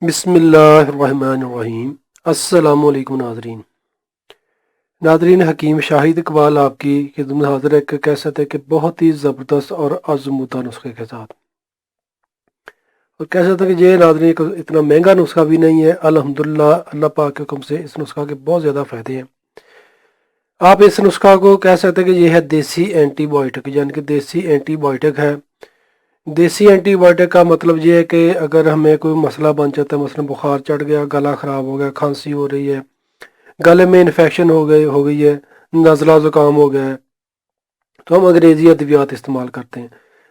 بسم اللہ الرحمن الرحیم۔ السلام علیکم ناظرین، حکیم شاہد اقبال آپ کی خدمت حاضر ہے کہ کیسے کہ بہت ہی زبردست اور آزمودہ نسخے کے ساتھ، اور کیسے تھا کہ یہ ناظرین اتنا مہنگا نسخہ بھی نہیں ہے۔ الحمدللہ اللہ پاک کے حکم سے اس نسخہ کے بہت زیادہ فائدے ہیں۔ آپ اس نسخہ کو کہہ سکتے ہیں کہ یہ ہے دیسی اینٹی بائیوٹک، یعنی کہ دیسی اینٹی بائیوٹک ہے۔ دیسی اینٹی بائیوٹک کا مطلب یہ ہے کہ اگر ہمیں کوئی مسئلہ بن جاتا ہے، مثلا بخار چڑھ گیا، گلا خراب ہو گیا، کھانسی ہو رہی ہے، گلے میں انفیکشن ہو گئی ہے، نزلہ زکام ہو گیا ہے، تو ہم انگریزی ادویات استعمال کرتے ہیں۔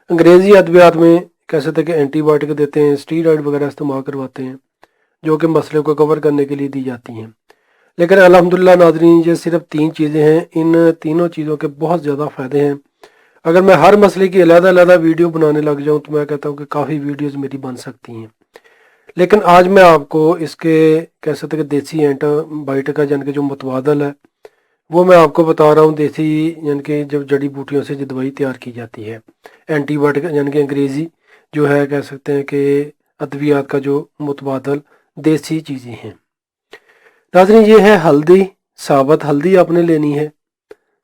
انگریزی ادویات میں کیسے تھے کہ اینٹی بائیوٹک دیتے ہیں، اسٹیرائڈ وغیرہ استعمال کرواتے ہیں، جو کہ مسئلے کو کور کرنے کے لیے دی جاتی ہیں۔ لیکن الحمدللہ ناظرین، یہ صرف 3 چیزیں ہیں، ان تینوں چیزوں کے بہت زیادہ فائدے ہیں۔ اگر میں ہر مسئلے کی علیحدہ ویڈیو بنانے لگ جاؤں تو میں کہتا ہوں کہ کافی ویڈیوز میری بن سکتی ہیں، لیکن آج میں آپ کو اس کے کہہ سکتے کہ دیسی اینٹی بائیوٹک کا یعنی کہ جو متبادل ہے وہ میں آپ کو بتا رہا ہوں۔ دیسی یعنی کہ جب جڑی بوٹیوں سے جو دوائی تیار کی جاتی ہے، اینٹی بائیوٹک یعنی کہ انگریزی جو ہے کہہ سکتے ہیں کہ ادویات کا جو متبادل دیسی چیزیں ہیں۔ ناظرین، یہ ہے ہلدی، ثابت ہلدی آپ نے لینی ہے۔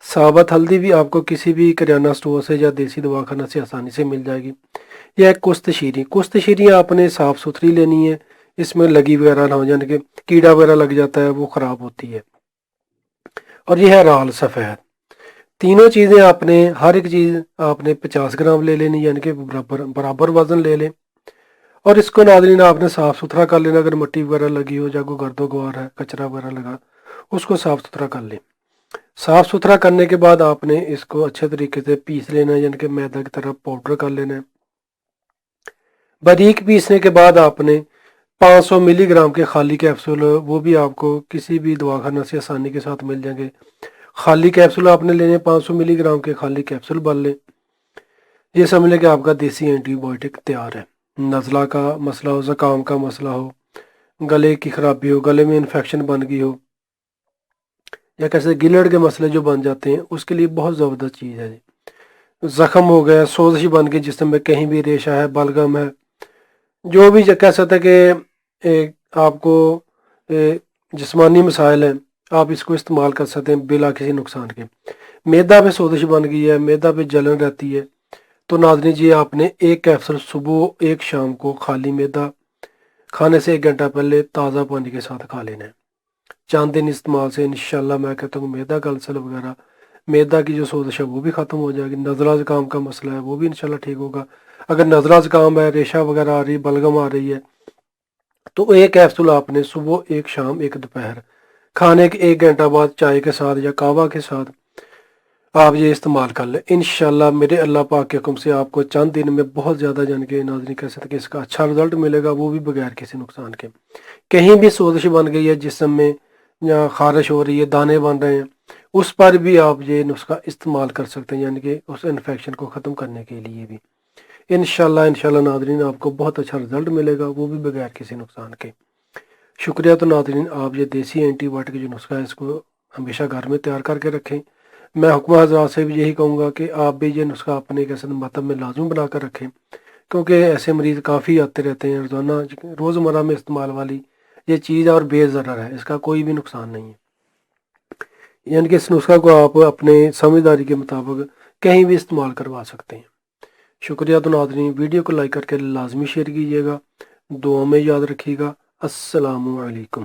ثابت ہلدی بھی آپ کو کسی بھی کریانہ سٹور سے یا دیسی دواخانہ سے آسانی سے مل جائے گی۔ یہ ہے کشت شیریں آپ نے صاف ستھری لینی ہے، اس میں لگی وغیرہ نہ ہو، یعنی کہ کیڑا وغیرہ لگ جاتا ہے وہ خراب ہوتی ہے۔ اور یہ ہے رال سفید۔ تینوں چیزیں آپ نے ہر ایک چیز آپ نے 50 گرام لے لینی، یعنی کہ برابر وزن لے لیں، اور اس کو ناظرین آپ نے صاف ستھرا کر لینا۔ اگر مٹی وغیرہ لگی ہو یا کوئی گرد و غبار ہے، کچرا وغیرہ لگا، اس کو صاف ستھرا کر لیں۔ صاف ستھرا کرنے کے بعد آپ نے اس کو اچھے طریقے سے پیس لینا ہے، یعنی کہ میدا کی طرح پاؤڈر کر لینا ہے۔ باریک پیسنے کے بعد آپ نے 500 ملی گرام کے خالی کیپسول، وہ بھی آپ کو کسی بھی دواخانہ سے آسانی کے ساتھ مل جائیں گے۔ خالی کیپسول آپ نے لینے 500 ملی گرام کے خالی کیپسول بن لیں۔ یہ سمجھ لیں کہ آپ کا دیسی اینٹی بائیوٹک تیار ہے۔ نزلہ کا مسئلہ ہو، زکام کا مسئلہ ہو، گلے کی خرابی ہو، گلے میں انفیکشن بن گئی ہو، یا کیسے گلڑ کے مسئلے جو بن جاتے ہیں، اس کے لیے بہت زبردست چیز ہے۔ زخم ہو گیا، سوزش بن گئی جسم میں، کہیں بھی ریشہ ہے، بلغم ہے، جو بھی کہہ سکتے کہ آپ کو جسمانی مسائل ہیں، آپ اس کو استعمال کر سکتے ہیں بلا کسی نقصان کے۔ میدا پہ سوزش بن گئی ہے، میدا پہ جلن رہتی ہے، تو ناظرین جی آپ نے 1 کیپسول صبح 1 شام کو خالی میدا کھانے سے 1 گھنٹہ پہلے تازہ پانی کے ساتھ کھا لینا ہے۔ چند دن استعمال سے انشاءاللہ میں کہتا ہوں میدا کا السر وغیرہ، میدا کی جو سوزش ہے وہ بھی ختم ہو جائے گی۔ نزلہ زکام کا مسئلہ ہے وہ بھی انشاءاللہ ٹھیک ہوگا۔ اگر نزلہ زکام ہے، ریشہ وغیرہ آ رہی ہے، بلغم آ رہی ہے، تو 1 کیپسول آپ نے صبح 1 شام 1 دوپہر کھانے کے 1 گھنٹہ بعد چائے کے ساتھ یا قہوہ کے ساتھ آپ یہ استعمال کر لیں۔ انشاءاللہ میرے اللہ پاک کے حکم سے آپ کو چند دن میں بہت زیادہ جان کے ناظرین کہہ سکتے کہ اس کا اچھا رزلٹ ملے گا، وہ بھی بغیر کسی نقصان کے۔ کہیں بھی سوزش بن گئی ہے جسم میں، یا خارش ہو رہی ہے، دانے بن رہے ہیں، اس پر بھی آپ یہ نسخہ استعمال کر سکتے ہیں، یعنی کہ اس انفیکشن کو ختم کرنے کے لیے بھی انشاءاللہ ناظرین آپ کو بہت اچھا رزلٹ ملے گا، وہ بھی بغیر کسی نقصان کے۔ شکریہ۔ تو ناظرین آپ یہ دیسی اینٹی بائیوٹک جو نسخہ ہے اس کو ہمیشہ گھر میں تیار کر کے رکھیں۔ میں حکمہ حضرات سے بھی یہی کہوں گا کہ آپ بھی یہ نسخہ اپنے کیسے مطلب میں لازم بنا کر رکھیں، کیونکہ ایسے مریض کافی آتے رہتے ہیں۔ روزمرہ میں استعمال والی یہ چیز اور بے ضرر ہے، اس کا کوئی بھی نقصان نہیں ہے، یعنی کہ اس نسخہ کو آپ اپنے سمجھداری کے مطابق کہیں بھی استعمال کروا سکتے ہیں۔ شکریہ۔ تو ناظرین ویڈیو کو لائک کر کے لازمی شیئر کیجیے گا، دعا میں یاد رکھیے گا۔ السلام علیکم۔